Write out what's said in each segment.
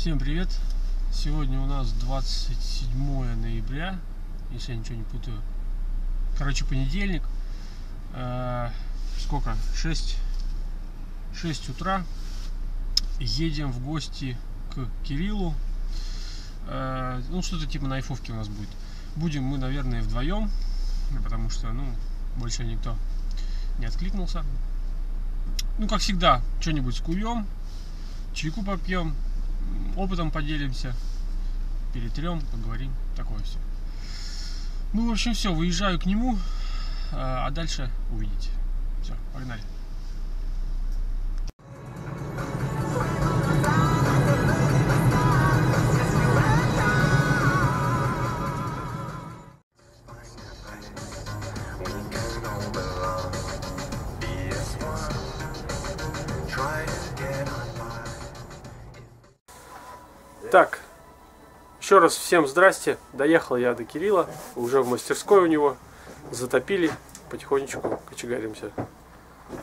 Всем привет! Сегодня у нас 27 ноября, если я ничего не путаю. Короче, понедельник. Сколько? 6 утра. Едем в гости к Кириллу. Ну, что-то типа на айфовке у нас будет. Будем мы, наверное, вдвоем, потому что, больше никто не откликнулся. Ну, как всегда, что-нибудь скуем, чайку попьем, опытом поделимся, перетрем, поговорим, такое все. Ну, в общем, все, выезжаю к нему, а дальше увидите. Все, погнали. Так, еще раз всем здрасте. Доехал я до Кирилла, уже в мастерской у него. Затопили, потихонечку кочегаримся.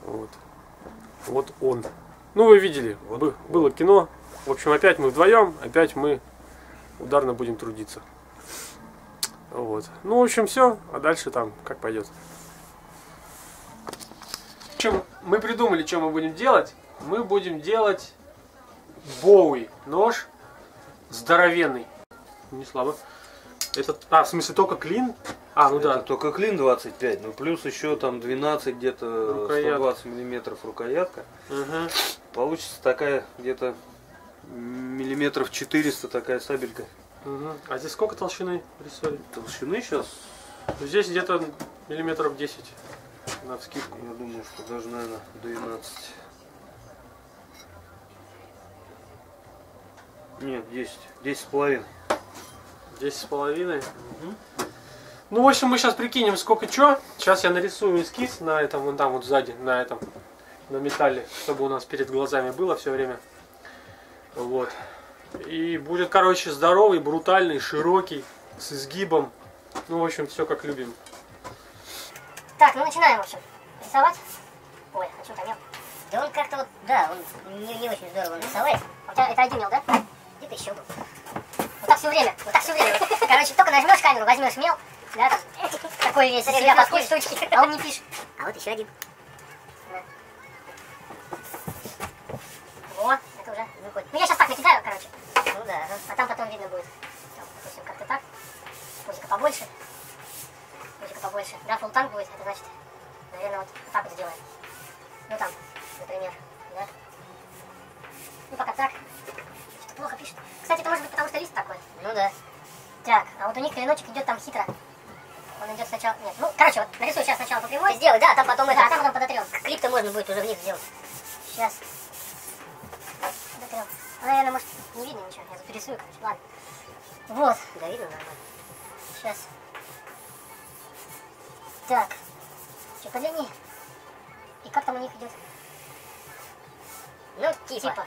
Вот он. Ну, вы видели, было кино. В общем, опять мы вдвоем, опять мы ударно будем трудиться. Вот. Ну, в общем, все, а дальше там как пойдет. В общем, мы придумали, что мы будем делать. Мы будем делать Боуи нож. Здоровенный. Не слабо. Это, в смысле, только клин? Ну это да. Только клин 25, ну плюс еще там 12, где-то 120 миллиметров рукоятка. Угу. Получится такая где-то миллиметров 400 такая сабелька. Угу. А здесь сколько толщины рисовали? Толщины сейчас? Здесь где-то миллиметров 10. На вскидку. Я думаю, что даже, наверное, 12. Нет, 10,5. 10,5. Угу. Ну, в общем, мы сейчас прикинем, сколько чё. Сейчас я нарисую эскиз на этом, вон там вот сзади, на металле, чтобы у нас перед глазами было все время. Вот. И будет, короче, здоровый, брутальный, широкий, с изгибом. Ну, в общем, все как любим. Так, ну начинаем, в общем, рисовать. Ой, а что там мел? Да он как-то вот, да, он не очень здорово рисовает. У тебя это один мел, да? Где-то еще был. Вот так все время, Короче, только нажмешь камеру, возьмешь мел, да, там, такой весь серебряной штучки, а он не пишет. А вот еще один. Да. Во, это уже выходит. Ну я сейчас так накидаю, короче. Ну да, а там потом видно будет. Там, допустим, как-то так. Пузика побольше. Да, фулл танк будет, это значит, наверное, вот так вот сделаем. Ну там, например, да. Ну пока так. Что-то плохо пишет. Кстати, это может быть потому, что лист такой. Ну да. Так, а вот у них клиночек идет там хитро. Он идет сначала... Нет, ну, короче, вот нарисую сейчас сначала по прямой. Сделай, да, там потом это... Да, там потом подотрем. Клип-то можно будет уже вниз сделать. Сейчас. Подотрем. Ну, наверное, может, не видно ничего. Я тут рисую, короче, ладно. Вот. Да, видно нормально. Сейчас. Так. Чуть подлиннее. И как там у них идет? Ну, типа.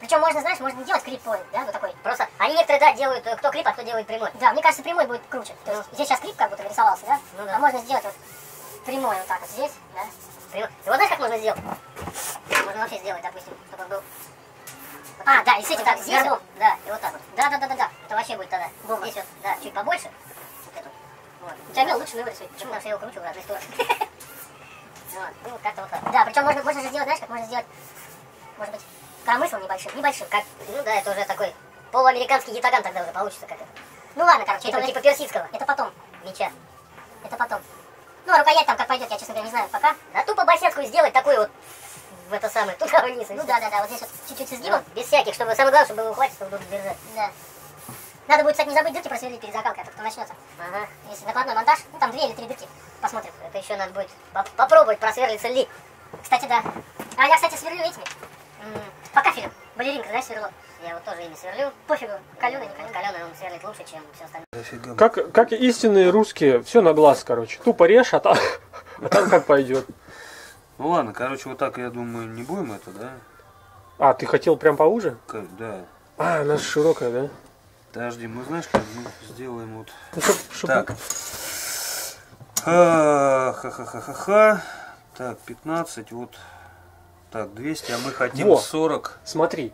Причем можно, знаешь, можно делать клип-поинт, да, вот такой. Просто они некоторые, да, делают, кто клип, а кто делает прямой. Да, мне кажется, прямой будет круче. То есть здесь сейчас клип как будто нарисовался, да? Ну, да. А можно сделать вот прямой вот так вот здесь, да? Прямой. И вот знаешь, как можно сделать? Можно вообще сделать, допустим, чтобы он был... Вот да, и с этим, так, здесь вот, да, и вот так вот. Да. Это вообще будет тогда. Бомба. Здесь вот, да, чуть побольше. Вот это вот. У тебя мел лучше не вырисует. Почему? Потому что я его кручу в разные стороны. Ну, как-то вот так. Да, причем можно же сделать, знаешь, как можно сделать, может быть, коромысл небольшим, как, ну да, это уже такой полуамериканский ятаган тогда уже получится как это. Ну ладно, короче, это типа персидского. Это потом. Меча. Это потом. Ну, а рукоять там как пойдет, я, честно говоря, не знаю пока. Да тупо басецкую сделать такую вот, в это самое, туда вниз. Ну да, вот здесь вот чуть-чуть с изгибом. Ну, без всяких, чтобы, самое главное, чтобы его хватит, удобно держать. Да. Надо будет, кстати, не забыть дырки просверлить перед закалкой, а то кто начнется. Ага. Если накладной монтаж, ну там 2 или 3 дырки. Посмотрим. Это еще надо будет попробовать, просверлиться ли. Кстати, да. А я, кстати, сверлю этими. По кафелю. Балеринка, знаешь, сверло. Я вот тоже ими сверлю. Пофигу, каленый, не каленый. Каленый он сверлит лучше, чем все остальное. Как истинные русские, все на глаз, короче. Тупо режь, а там как пойдет. Ну ладно, короче, вот так, я думаю, не будем это, да? Ты хотел прям поуже? Да. Она широкая, да? Подожди, мы знаешь, как мы сделаем вот... Ну, так. Ха-ха-ха-ха. Так, 15, вот. Так, 200, а мы хотим 40. Смотри.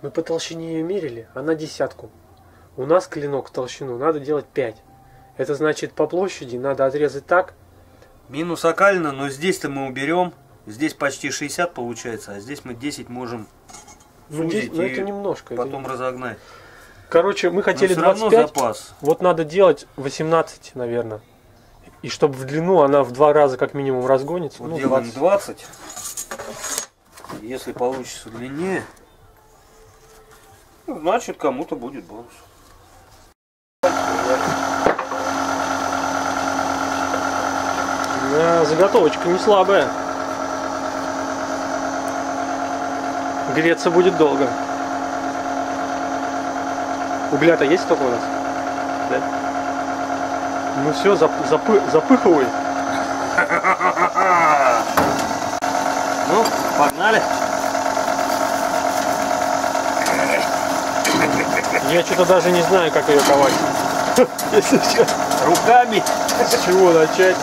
Мы по толщине ее мерили, она 10. У нас клинок в толщину надо делать 5. Это значит, по площади надо отрезать так. Минус окалина, но здесь-то мы уберем. Здесь почти 60 получается, а здесь мы 10 можем сузить но и это немножко. потом разогнать. Короче, мы хотели 25. Запас. Вот надо делать 18, наверное. И чтобы в длину она в 2 раза как минимум разгонится. Вот ну, делаем 20. Если получится длиннее, ну, значит кому-то будет бонус. Да, заготовочка не слабая. Греться будет долго. Угля-то есть только у нас? Да? Ну все, запыхивай. Ну, погнали. Я что-то даже не знаю, как ее ковать. Если честно. Руками. С чего начать?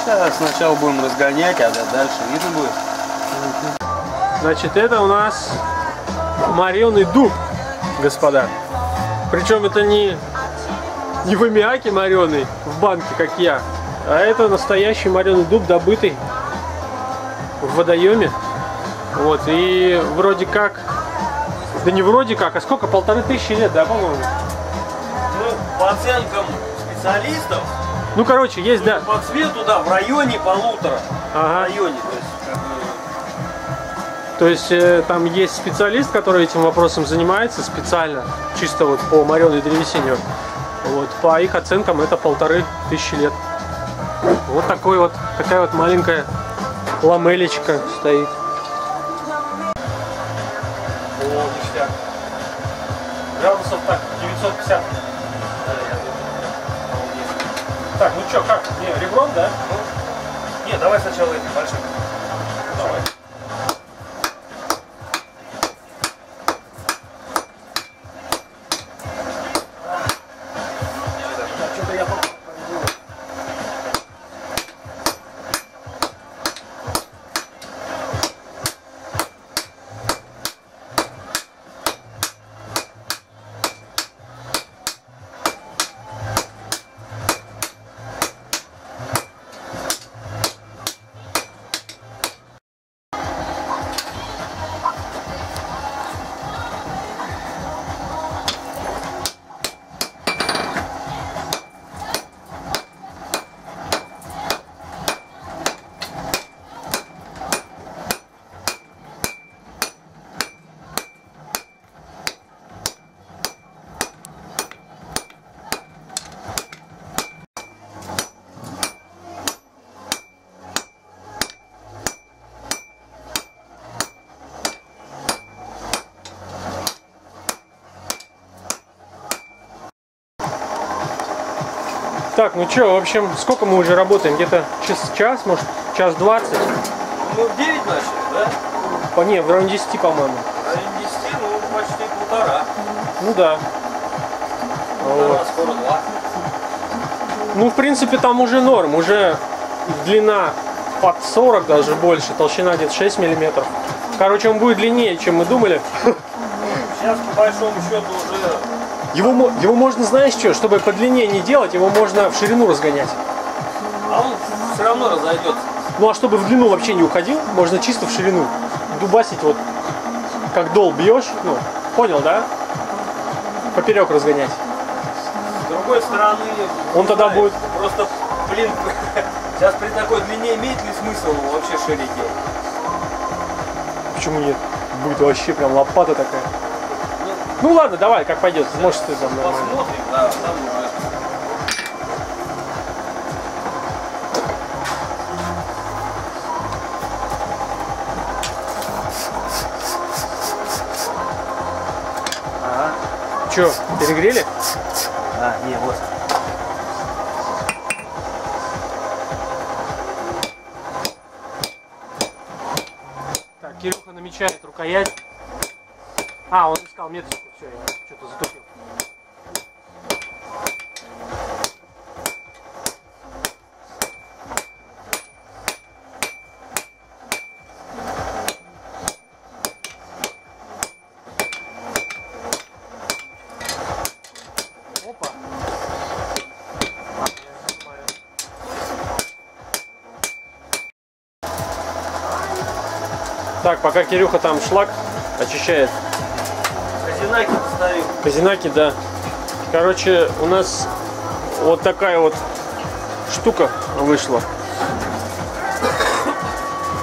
Сейчас сначала будем разгонять, а дальше видно будет. Значит, это у нас мореный дуб, господа. Причем это не в аммиаке мореный, в банке, как я, а это настоящий мореный дуб, добытый в водоеме. Вот, и вроде как, да не вроде как, а сколько, 1500 лет, да, по-моему? Ну, по оценкам специалистов, Ну, короче, есть, да. по цвету, да, в районе 1,5. Ага. В районе, То есть там есть специалист, который этим вопросом занимается специально, чисто вот по мореной древесине. Вот, по их оценкам это 1500 лет. Вот такая вот маленькая ламелечка стоит. О, ништяк. Градусов так, 950. Так, ну что, как? Не, ребром, да? Ну, не, давай сначала этим большим. Давай. Так, ну что, в общем, сколько мы уже работаем? Где-то час, может, час 20? Мы в 9 начали, да? Не, в районе 10, по-моему. В районе 10, ну почти 1,5. Ну да. Вот. Скоро 2. Ну, в принципе, там уже норм, уже длина под 40, даже больше, толщина где-то 6 миллиметров. Короче, он будет длиннее, чем мы думали. Сейчас, по большому счету, уже... Его можно, знаешь что, чтобы по длине не делать, его можно в ширину разгонять. А он все равно разойдется. Ну, а чтобы в длину вообще не уходил, можно чисто в ширину дубасить, вот как дол бьешь, ну, понял, да? Поперек разгонять. С другой стороны, Он тогда будет... Просто, блин, сейчас при такой длине имеет ли смысл его вообще шире делать? Почему нет? Будет вообще прям лопата такая. Ну ладно, давай, как пойдет. Может, ты там нормально. Посмотрим, да, там уже. Ага. Че, перегрели? А, не, вот. Так, Кирюха намечает рукоять. А, он искал меточку, все, я что-то затупил. Так, пока Кирюха там шлак очищает. Казинаки поставил. Казинаки, да. Короче, у нас вот такая вот штука вышла.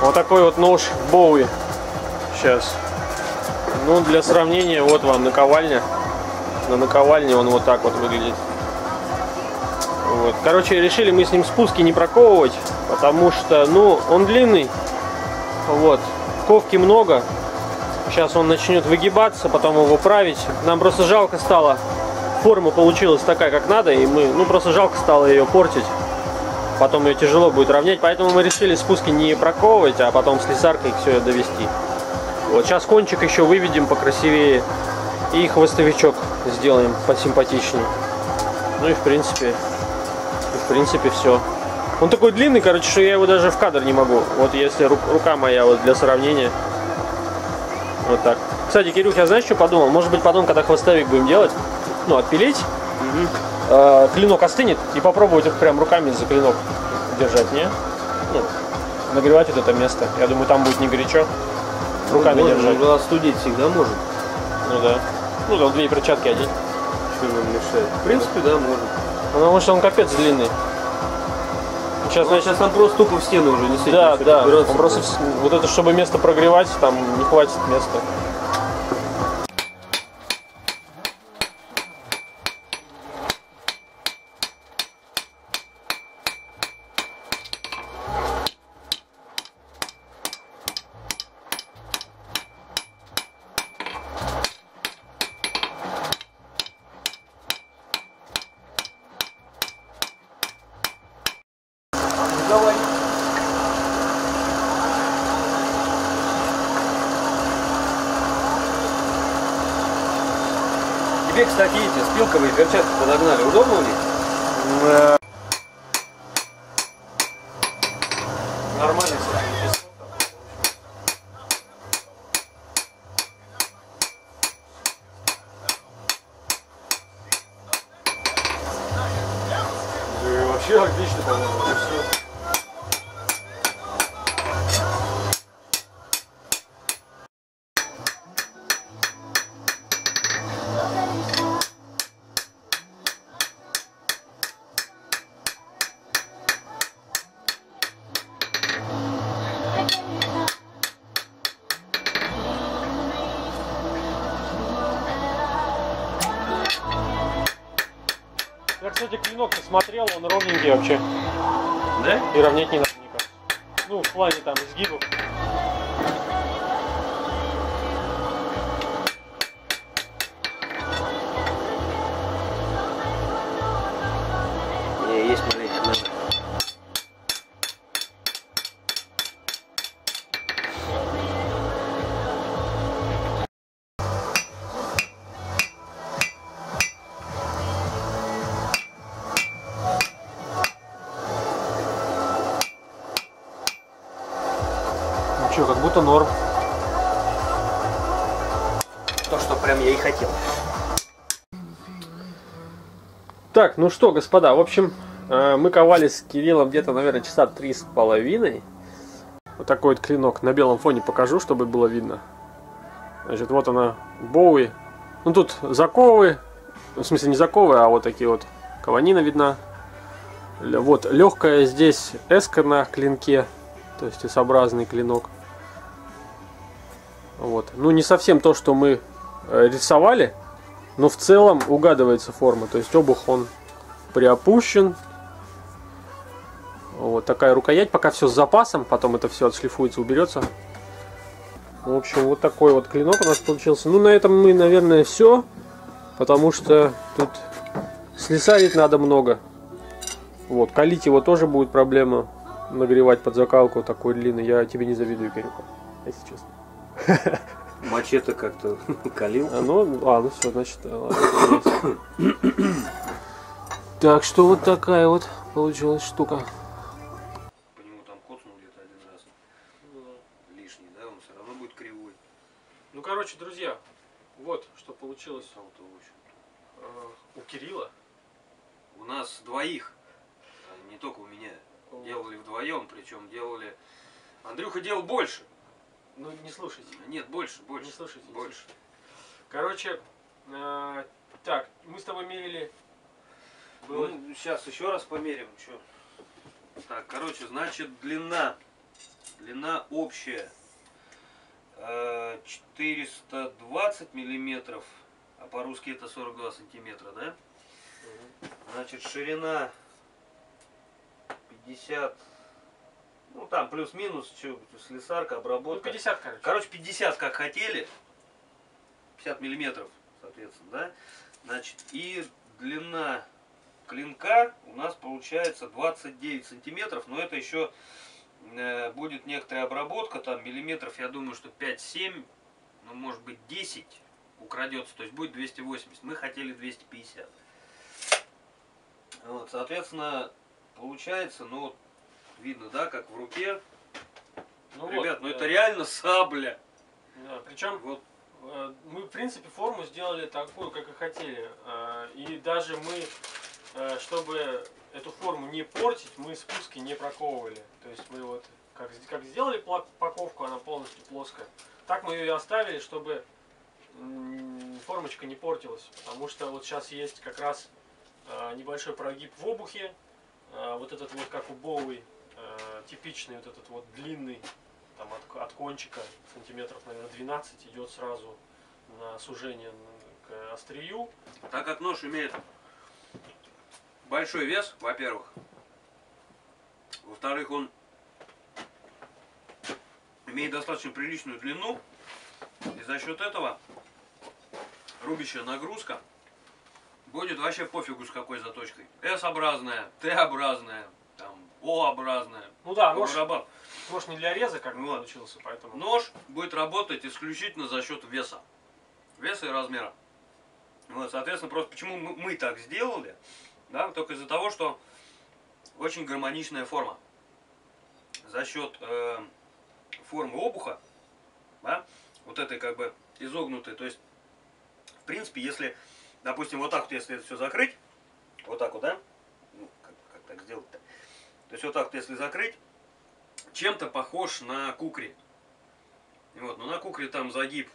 Вот такой вот нож Боуи. Сейчас. Ну, для сравнения, вот вам наковальня. На наковальне он вот так вот выглядит. Вот. Короче, решили мы с ним спуски не проковывать, потому что, ну, он длинный. Вот. Ковки много. Сейчас он начнет выгибаться, потом его править. Нам просто жалко стало. Форма получилась такая, как надо, и мы, ну, просто жалко стало ее портить. Потом ее тяжело будет равнять, поэтому мы решили спуски не проковывать, а потом слесаркой все довести. Вот сейчас кончик еще выведем покрасивее и хвостовичок сделаем посимпатичнее. Ну и в принципе все. Он такой длинный, короче, что я его даже в кадр не могу. Вот если рука моя вот для сравнения. Вот так. Кстати, Кирюх, я знаешь, что подумал? Может быть, потом, когда хвостовик будем делать, ну, отпилить, клинок остынет и попробовать их прям руками за клинок держать, не? Ну, нагревать вот это место. Я думаю, там будет не горячо. Руками держать. Ну, остудить всегда может. Ну да. Ну да, 2 перчатки одеть. Что нам мешает? В принципе, да, может. Потому что он капец длинный. Сейчас, значит, сейчас он просто тупо в стену уже не сидит. да, да. Он просто вот это, чтобы место прогревать, там не хватит места. Тебе, кстати, эти спилковые перчатки подогнали. Удобно у них? Нормально. Вообще отлично, по-моему. Я, кстати, клинок посмотрел, он ровненький вообще. Да? И равнять не надо никак. Ну, в плане там изгибов. Не, есть маленький надо. Че, как будто норм. То, что прям я и хотел. Так, ну что, господа, в общем, мы ковали с Кириллом где-то, наверное, часа 3,5. Вот такой вот клинок на белом фоне покажу, чтобы было видно. Значит, вот она, Боуи. Ну, тут заковы, в смысле не заковы, а вот такие вот кованина видна. Вот легкая здесь эска на клинке, то есть S-образный клинок. Вот. Ну, не совсем то, что мы рисовали, но в целом угадывается форма. То есть обух он приопущен. Вот такая рукоять, пока все с запасом, потом это все отшлифуется, уберется. В общем, вот такой вот клинок у нас получился. Ну, на этом мы, наверное, все, потому что тут слесарить надо много. Вот, калить его тоже будет проблема, нагревать под закалку такой длинный. Я тебе не завидую, Кирюха, если честно. Мачете как-то калил. Ну все, значит, ладно. Так что вот такая вот получилась штука. По нему там коцнул где-то один раз. Лишний, да? Он все равно будет кривой. Ну, короче, друзья, вот что получилось у Кирилла. У нас двоих, не только у меня, делали вдвоем, причем делали... Андрюха делал больше. Ну, не слушайте. Нет, больше. Не слушайте. Больше. Короче, так, мы с тобой мерили. Было... Ну, сейчас еще раз померим. Что? Так, короче, значит, длина общая 420 миллиметров, а по-русски это 42 сантиметра, да? Значит, ширина 50, ну там плюс-минус, слесарка, обработка. Ну, 50, короче. Короче, 50 как хотели, 50 миллиметров, соответственно, да? Значит, и длина клинка у нас получается 29 сантиметров, но это еще будет некоторая обработка, там миллиметров, я думаю, что 5-7, ну может быть 10 украдется, то есть будет 280, мы хотели 250. Вот, соответственно, получается, ну вот, видно, да, как в руке. Ну, ребят, вот, ну это реально сабля. Да, причем Вот. Мы, в принципе, форму сделали такую, как и хотели. И даже мы, чтобы эту форму не портить, мы спуски не проковывали. То есть мы вот, как сделали паковку, она полностью плоская, так мы ее и оставили, чтобы формочка не портилась. Потому что вот сейчас есть как раз небольшой прогиб в обухе. Вот этот вот, как у Боуи, типичный вот этот вот длинный, там от кончика сантиметров, наверное, 12 идет сразу на сужение к острию. Так как нож имеет большой вес, во-первых. Во-вторых, он имеет достаточно приличную длину. И за счет этого рубящая нагрузка будет вообще пофигу с какой заточкой. S-образная, T-образная, там, O-образная. Ну да, нож не для реза как бы вот. получился, поэтому... Нож будет работать исключительно за счет веса. Веса и размера. Вот, соответственно, просто почему мы так сделали, да, только из-за того, что очень гармоничная форма. За счет формы обуха, да, вот этой как бы изогнутой, то есть, в принципе, если, допустим, вот так вот, если это все закрыть, вот так вот, да, ну, как так сделать-то, то есть вот так вот, если закрыть, чем-то похож на кукри. Вот, но на кукре там загиб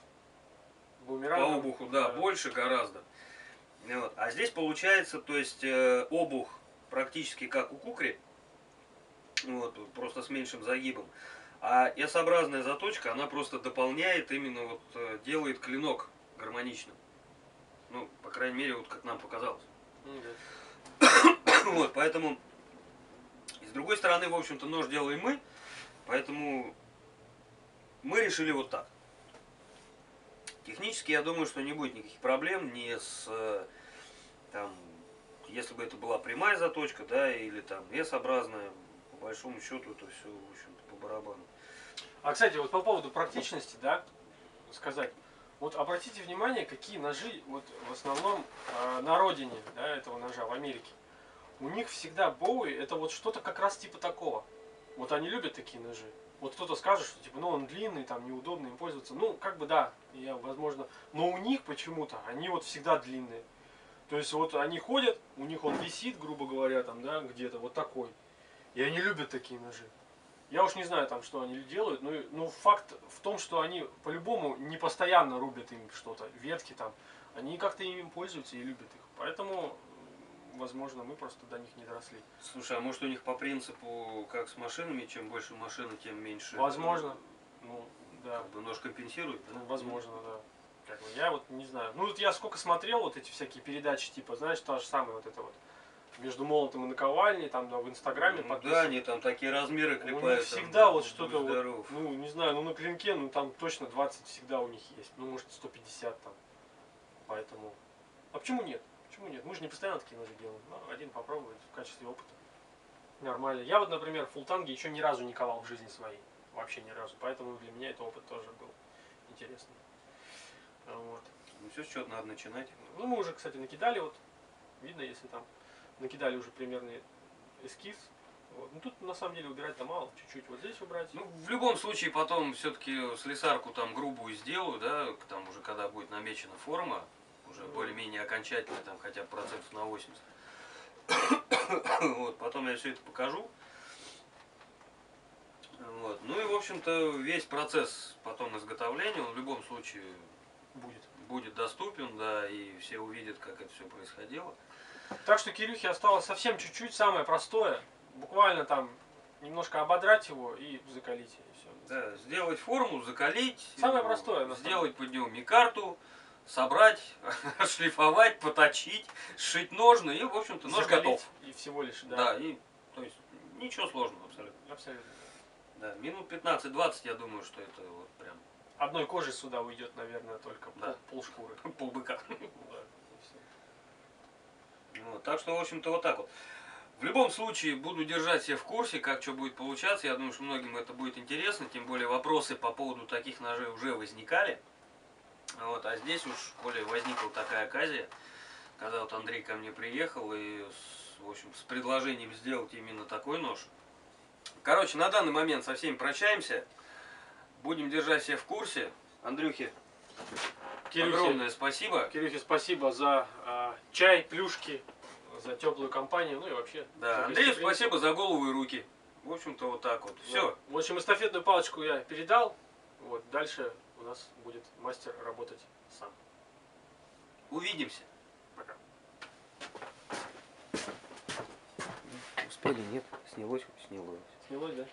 по обуху, да, больше гораздо. Вот. А здесь получается, то есть обух практически как у кукри, вот, просто с меньшим загибом. А S-образная заточка, она просто дополняет, именно вот делает клинок гармоничным. Ну, по крайней мере, вот как нам показалось. Вот, поэтому, и с другой стороны, в общем-то, нож делаем мы, поэтому мы решили вот так. Технически, я думаю, что не будет никаких проблем ни с, там, если бы это была прямая заточка, да, или там S-образная, по большому счету, это все, в общем-то, по барабану. А, кстати, вот по поводу практичности, да, сказать. Вот обратите внимание, какие ножи, вот в основном на родине, да, этого ножа, в Америке. У них всегда Боуи, это вот что-то как раз типа такого. Вот они любят такие ножи. Вот кто-то скажет, что типа, ну он длинный, там неудобно им пользоваться. Ну, как бы да, я, возможно. Но у них почему-то, они вот всегда длинные. То есть вот они ходят, у них он висит, грубо говоря, там, да, где-то вот такой. И они любят такие ножи. Я уж не знаю, там, что они делают, но факт в том, что они по-любому не постоянно рубят им что-то, ветки там. Они как-то им пользуются и любят их. Поэтому, возможно, мы просто до них не доросли. Слушай, а может у них по принципу, как с машинами, чем больше машины, тем меньше? Возможно. Ну, да. Как бы нож компенсирует, да? Ну, возможно, да. Как бы, я вот не знаю. Ну, вот я сколько смотрел вот эти всякие передачи, типа, знаешь, то же самое вот это вот. Между молотом и наковальней, там, да, в Инстаграме Ну, да, они там такие размеры клепают. У них всегда там, вот что-то вот, ну, не знаю, ну на клинке, ну там точно 20 всегда у них есть. Ну, может, 150 там. Поэтому. А почему нет? Почему нет? Мы же не постоянно такие ножи делаем. Ну, один попробовать в качестве опыта. Нормально. Я вот, например, фултанги еще ни разу не ковал в жизни своей. Вообще ни разу. Поэтому для меня это опыт тоже был интересный. Вот. Ну все, с чего надо начинать. Ну, мы уже, кстати, накидали вот. Видно, если там накидали уже примерный эскиз. Вот. Ну тут на самом деле убирать-то мало, чуть-чуть вот здесь убрать. Ну, в любом случае потом все-таки слесарку там грубую сделаю, да, там уже когда будет намечена форма, уже более-менее окончательная, там хотя бы процентов на 80. Вот, потом я все это покажу. Вот. Ну и, в общем-то, весь процесс потом изготовления, он в любом случае будет доступен, да, и все увидят, как это все происходило. Так что Кирюхе осталось совсем чуть-чуть, самое простое. Буквально там немножко ободрать его и закалить. И все. Да, сделать форму, закалить, Самое простое, сделать под него микарту, собрать, шлифовать, поточить, сшить ножны и, в общем-то, нож готов. И всего лишь, да. Да, и, то есть, ничего сложного абсолютно. Абсолютно. Да, минут 15-20, я думаю, что это вот прям... Одной кожи сюда уйдет, наверное, только Да. полшкуры. Полбыка. Да, и всё. Вот, так что, в общем-то, вот так вот. В любом случае, буду держать себя в курсе, как что будет получаться. Я думаю, что многим это будет интересно, тем более вопросы по поводу таких ножей уже возникали. Вот, а здесь уж более возникла такая оказия, когда вот Андрей ко мне приехал и, в общем, с предложением сделать именно такой нож. Короче, на данный момент со всеми прощаемся. Будем держать себя в курсе. Андрюхе, огромное спасибо. Кирюхе, спасибо за чай, плюшки, за теплую компанию, ну и вообще. Да, Андрею спасибо за голову и руки. В общем-то, вот так вот. Все. В общем, эстафетную палочку я передал. Вот, дальше у нас будет мастер работать сам. Увидимся. Пока. Успели, нет? Снялось? Снялось. Снялось, да?